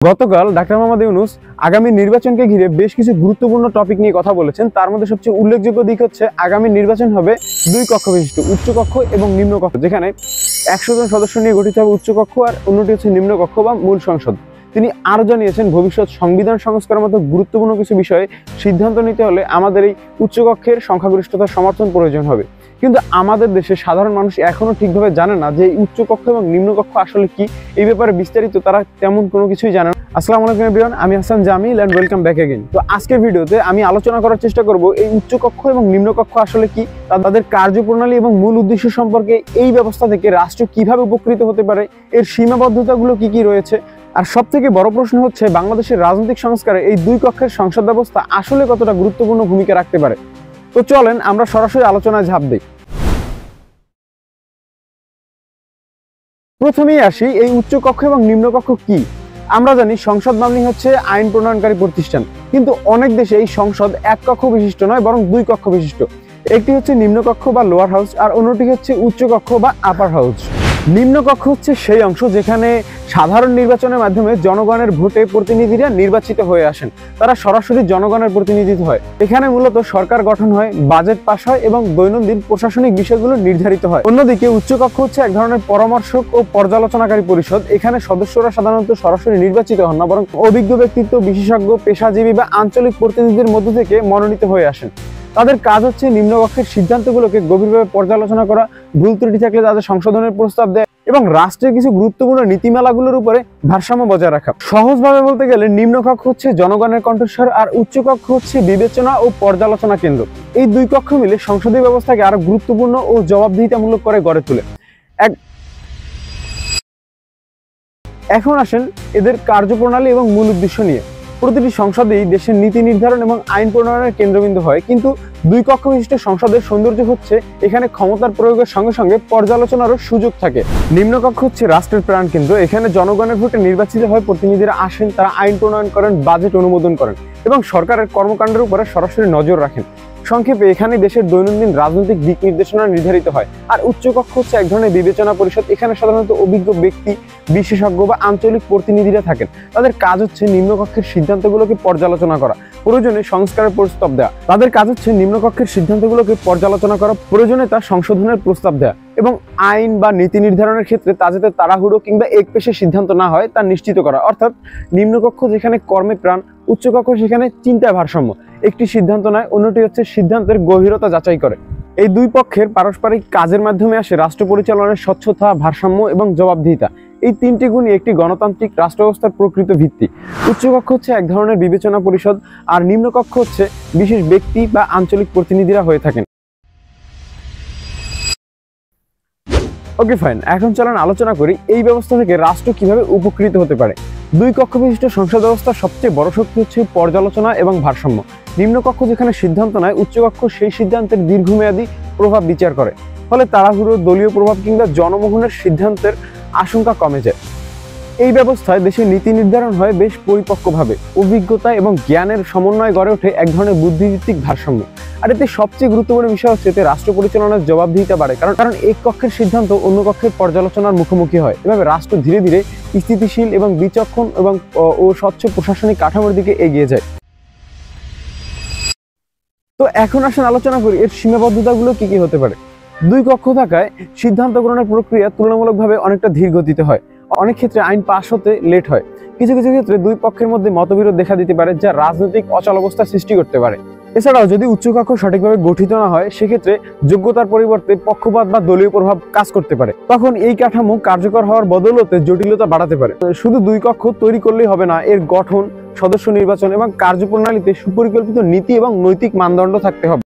গতকাল ডাক্তার মোহাম্মদ ইউনূস আগামী নির্বাচনকে ঘিরে বেশ কিছু গুরুত্বপূর্ণ টপিক নিয়ে কথা বলেছেন। তার মধ্যে সবচেয়ে উল্লেখযোগ্য দিক হচ্ছে আগামী নির্বাচন হবে দুই কক্ষ বিশিষ্ট, উচ্চকক্ষ এবং নিম্নকক্ষ, যেখানে 100 জন সদস্য নিয়ে গঠিত হবে উচ্চকক্ষ আর অন্যটি হচ্ছে নিম্নকক্ষ বা মূল সংসদ। তিনি আরও জানিয়েছেন ভবিষ্যৎ সংবিধান সংস্কারের মতো গুরুত্বপূর্ণ কিছু বিষয়ে সিদ্ধান্ত নিতে হলে আমাদের এই উচ্চকক্ষের সংখ্যাগরিষ্ঠতার সমর্থন প্রয়োজন হবে। কিন্তু আমাদের দেশে সাধারণ মানুষ এখনো ঠিকভাবে জানে না যে উচ্চকক্ষ এবং নিম্নকক্ষ আসলে কি। এই ব্যাপারে বিস্তারিত তারা তেমন কোনো কিছুই জানে না। আসসালামু আলাইকুম এভরিওয়ান, আমি Hasan Jamil and welcome back again. তো আজকের ভিডিওতে আমি আলোচনা করার চেষ্টা করব এই উচ্চকক্ষ এবং নিম্নকক্ষ আসলে কি, তাদের কার্যপ্রণালী এবং মূল উদ্দেশ্য সম্পর্কে, এই ব্যবস্থা থেকে রাষ্ট্র কিভাবে উপকৃত হতে পারে, এর সীমাবদ্ধতাগুলো কি কি রয়েছে, আর সবথেকে বড় প্রশ্ন হচ্ছে বাংলাদেশের রাজনৈতিক সংস্কারে এই দুই কক্ষের সংসদ ব্যবস্থা আসলে কতটা গুরুত্বপূর্ণ ভূমিকা রাখতে পারে। তো চলেন আমরা সরাসরি আলোচনায় ঝাঁপ দিই। প্রথমেই আসি এই উচ্চকক্ষ এবং নিম্নকক্ষ কি। আমরা জানি সংসদ মানেই হচ্ছে আইন প্রণয়নকারী প্রতিষ্ঠান, কিন্তু অনেক দেশে এই সংসদ এক কক্ষ বিশিষ্ট নয় বরং দুই কক্ষ বিশিষ্ট। একটি হচ্ছে নিম্নকক্ষ বা লোয়ার হাউস আর অন্যটি হচ্ছে উচ্চকক্ষ বা আপার হাউস। নিম্নকক্ষ হচ্ছে সেই অংশ যেখানে সাধারণ নির্বাচনের মাধ্যমে জনগণের ভোটে প্রতিনিধিরা নির্বাচিত হয়ে আসেন, তারা সরাসরি জনগণের প্রতিনিধিত্ব হয়। এখানে মূলত সরকার গঠন হয়, বাজেট পাস হয় এবং দৈনন্দিন প্রশাসনিক বিষয়গুলো নির্ধারিত হয়। অন্যদিকে উচ্চকক্ষ হচ্ছে এক ধরনের পরামর্শক ও পর্যালোচনাকারী পরিষদ। এখানে সদস্যরা সাধারণত সরাসরি নির্বাচিত হন না, বরং অভিজ্ঞ ব্যক্তিত্ব, বিশেষজ্ঞ, পেশাজীবী বা আঞ্চলিক প্রতিনিধিদের মধ্য থেকে মনোনীত হয়ে আসেন। তাদের কাজ হচ্ছে নিম্নকক্ষের সিদ্ধান্তগুলোকে গভীরভাবে পর্যালোচনা করা, ভুল ত্রুটি থাকলে তাদের সংশোধনের প্রস্তাব দেয় এবং রাষ্ট্রের কিছু গুরুত্বপূর্ণ নীতিমালাগুলোর উপরে ভারসাম্য বজায় রাখা। সহজভাবে বলতে গেলে নিম্নকক্ষ হচ্ছে জনগণের কণ্ঠস্বর আর উচ্চকক্ষ হচ্ছে বিবেচনা ও পর্যালোচনা কেন্দ্র। এই দুই কক্ষ মিলে সংসদীয় ব্যবস্থাকে আরো গুরুত্বপূর্ণ ও জবাবদিহিতামূলক করে গড়ে তোলে। এখন আসেন এদের কার্যপ্রণালী এবং মূল উদ্দেশ্য নিয়ে। প্রতিটি সংসদেই দেশের নীতি নির্ধারণ এবং আইন প্রণয়নের কেন্দ্রবিন্দু হয়, কিন্তু দুই কক্ষ বিশিষ্ট সংসদের সৌন্দর্য হচ্ছে এখানে ক্ষমতার প্রয়োগের সঙ্গে সঙ্গে পর্যালোচনারও সুযোগ থাকে। নিম্নকক্ষ হচ্ছে রাষ্ট্রের প্রাণকেন্দ্র। এখানে জনগণের ভোটে নির্বাচিত হয় প্রতিনিধিরা আসেন, তারা আইন প্রণয়ন করেন, বাজেট অনুমোদন করেন এবং সরকারের কর্মকাণ্ডের উপরে সরাসরি নজর রাখেন। সংক্ষেপে এখানে দেশের দৈনন্দিন রাজনৈতিক দিক নির্দেশনা নির্ধারিত হয়। আর উচ্চকক্ষ হচ্ছে এক ধরনের বিবেচনা পরিষদ। এখানে সাধারণত অভিজ্ঞ ব্যক্তি, বিশেষজ্ঞ বা আঞ্চলিক প্রতিনিধিরা থাকেন। তাদের কাজ হচ্ছে নিম্নকক্ষের সিদ্ধান্তগুলোকে পর্যালোচনা করা, প্রয়োজনে সংস্কারের প্রস্তাব দেওয়া। তাদের কাজ হচ্ছে নিম্নকক্ষের সিদ্ধান্তগুলোকে পর্যালোচনা করা, প্রয়োজনে তা সংশোধনের প্রস্তাব দেওয়া এবং আইন বা নীতি নির্ধারণের ক্ষেত্রে তা যাতে তাড়াহুড়ো কিংবা একপেশে সিদ্ধান্ত না হয় তা নিশ্চিত করা। অর্থাৎ নিম্নকক্ষ যেখানে কর্মে প্রাণ, উচ্চকক্ষ সেখানে চিন্তায় ভারসাম্য। একটি সিদ্ধান্ত নেয়, অন্যটি হচ্ছে সিদ্ধান্তের গভীরতা যাচাই করে। এই দুই পক্ষের পারস্পরিক কাজের মাধ্যমে আসে রাষ্ট্র পরিচালনার স্বচ্ছতা, ভারসাম্য এবং জবাবদিহিতা। এই তিনটি গুণই একটি গণতান্ত্রিক রাষ্ট্র ব্যবস্থার প্রকৃত ভিত্তি। উচ্চকক্ষ হচ্ছে এক ধরনের বিবেচনা পরিষদ আর নিম্নকক্ষ হচ্ছে বিশেষ ব্যক্তি বা আঞ্চলিক প্রতিনিধিরা হয়ে থাকেন। ওকে ফাইন, এখন চলেন আলোচনা করি এই ব্যবস্থা থেকে রাষ্ট্র কিভাবে উপকৃত হতে পারে। দুই কক্ষ বিশিষ্ট সংসদ ব্যবস্থার সবচেয়ে বড় শক্তি হচ্ছে পর্যালোচনা এবং ভারসাম্য। নিম্নকক্ষ যেখানে সিদ্ধান্ত নেয়, উচ্চকক্ষ সেই সিদ্ধান্তের দীর্ঘমেয়াদী প্রভাব বিচার করে, ফলে তাড়াহুড়ো, দলীয় প্রভাব কিংবা জনমোহনের সিদ্ধান্তের আশঙ্কা কমে যায়। এই ব্যবস্থায় দেশের নীতি নির্ধারণ হয় বেশ পরিপক্কভাবে। অভিজ্ঞতা এবং জ্ঞানের সমন্বয় গড়ে ওঠে এক ধরনের বুদ্ধিভিত্তিক ভারসাম্য। আর এতে সবচেয়ে গুরুত্বপূর্ণ বিষয় হচ্ছে এতে রাষ্ট্র পরিচালনার জবাবদিহিতা বাড়ে, কারণ এক কক্ষের সিদ্ধান্ত অন্য কক্ষের পর্যালোচনার মুখোমুখি হয়। এভাবে রাষ্ট্র ধীরে ধীরে স্থিতিশীল এবং বিচক্ষণ এবং স্বচ্ছ প্রশাসনিক কাঠামোর দিকে এগিয়ে যায়। তো এখন আসেন আলোচনা করি এর সীমাবদ্ধতাগুলো কি কি হতে পারে। দুই কক্ষ থাকায় সিদ্ধান্ত গ্রহণের প্রক্রিয়া তুলনামূলকভাবে অনেকটা ধীর গতিতে হয়। অনেক ক্ষেত্রে আইন পাস হতে লেট হয়। কিছু কিছু ক্ষেত্রে দুই পক্ষের মধ্যে মতবিরোধ দেখা দিতে পারে, যা রাজনৈতিক অচলাবস্থা সৃষ্টি করতে পারে। এছাড়াও যদি উচ্চকক্ষ সঠিকভাবে গঠিত না হয়, সেক্ষেত্রে যোগ্যতার পরিবর্তে পক্ষপাত বা দলীয় প্রভাব কাজ করতে পারে। তখন এই কাঠামো কার্যকর হওয়ার বদৌলতে জটিলতা বাড়াতে পারে। শুধু দুই কক্ষ তৈরি করলেই হবে না, এর গঠন, সদস্য নির্বাচন এবং কার্যপ্রণালীতে সুপরিকল্পিত নীতি এবং নৈতিক মানদণ্ড থাকতে হবে।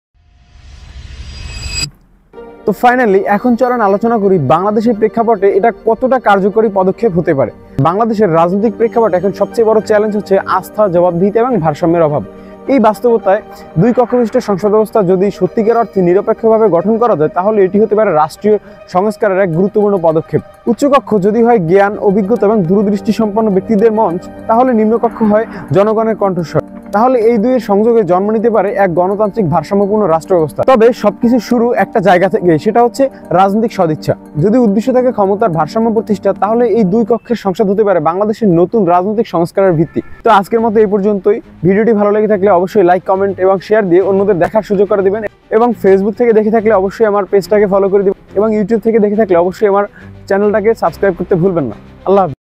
তো ফাইনালি এখন চলেন আলোচনা করি বাংলাদেশের প্রেক্ষাপটে এটা কতটা কার্যকরী পদক্ষেপ হতে পারে। বাংলাদেশের রাজনৈতিক প্রেক্ষাপটে এখন সবচেয়ে বড় চ্যালেঞ্জ হচ্ছে আস্থা, জবাবদিহিতা এবং ভারসাম্যের অভাব। এই বাস্তবতায় দুই কক্ষ বিশিষ্ট সংসদ ব্যবস্থা যদি সত্যিকার অর্থে নিরপেক্ষভাবে গঠন করা যায়, তাহলে এটি হতে পারে রাষ্ট্রীয় সংস্কারের এক গুরুত্বপূর্ণ পদক্ষেপ। উচ্চকক্ষ যদি হয় জ্ঞান, অভিজ্ঞতা এবং দূরদৃষ্টি সম্পন্ন ব্যক্তিদের মঞ্চ, তাহলে নিম্নকক্ষ হয় জনগণের কণ্ঠস্বর। তাহলে এই দুইয়ের সংযোগে জন্ম নিতে পারে এক গণতান্ত্রিক ভারসাম্যপূর্ণ রাষ্ট্র ব্যবস্থা। তবে সবকিছু শুরু একটা জায়গা থেকে, সেটা হচ্ছে রাজনৈতিক সদিচ্ছা। যদি উদ্দেশ্য থাকে ক্ষমতার ভারসাম্য প্রতিষ্ঠা, তাহলে এই দুই কক্ষের সংসদ হতে পারে বাংলাদেশের নতুন রাজনৈতিক সংস্কারের ভিত্তি। তো আজকের মতো এই পর্যন্তই। ভিডিওটি ভালো লেগে থাকলে অবশ্যই লাইক, কমেন্ট এবং শেয়ার দিয়ে অন্যদের দেখার সুযোগ করে দিবেন। এবং ফেসবুক থেকে দেখে থাকলে অবশ্যই আমার পেজটাকে ফলো করে দিবেন এবং ইউটিউব থেকে দেখে থাকলে অবশ্যই আমার চ্যানেলটাকে সাবস্ক্রাইব করতে ভুলবেন না। আল্লাহ হাফেজ।